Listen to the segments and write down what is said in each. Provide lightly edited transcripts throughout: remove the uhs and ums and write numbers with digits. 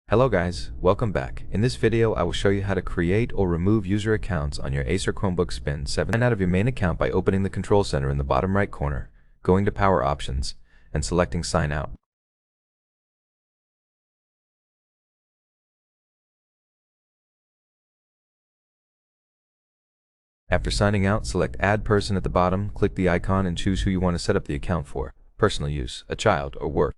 Hello guys, welcome back. In this video, I will show you how to create or remove user accounts on your ACER Chromebook Spin 7. Sign out of your main account by opening the control center in the bottom right corner, going to Power Options, and selecting Sign Out. After signing out, select Add Person at the bottom, click the icon and choose who you want to set up the account for, personal use, a child, or work.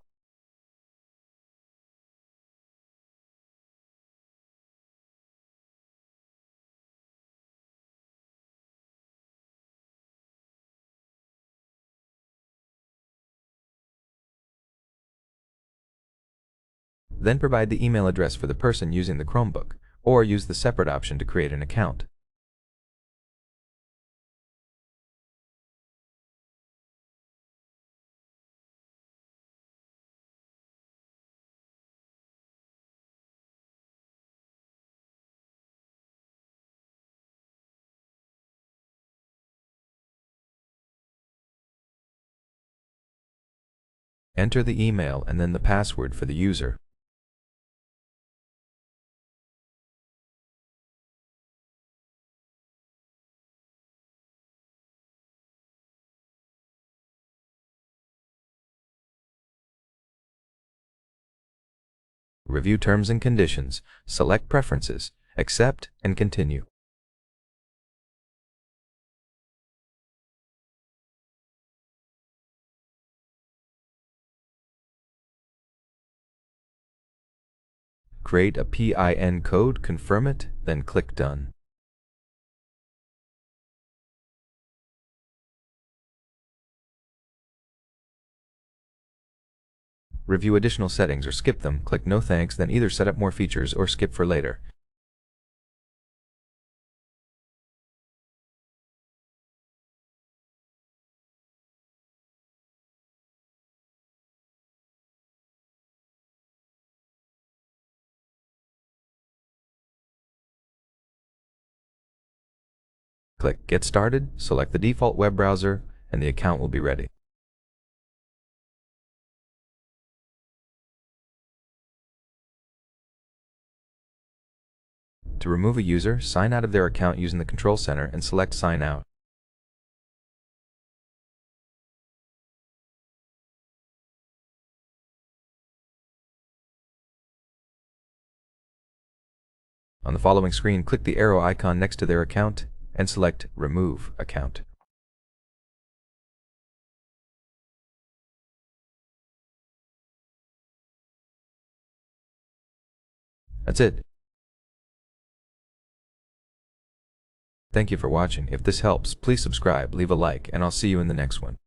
Then provide the email address for the person using the Chromebook, or use the separate option to create an account. Enter the email and then the password for the user. Review terms and conditions, select Preferences, accept, and continue. Create a PIN code, confirm it, then click Done. Review additional settings or skip them, click No Thanks, then either set up more features or skip for later. Click Get Started, select the default web browser, and the account will be ready. To remove a user, sign out of their account using the control center and select Sign Out. On the following screen, click the arrow icon next to their account and select Remove Account. That's it. Thank you for watching. If this helps, please subscribe, leave a like, and I'll see you in the next one.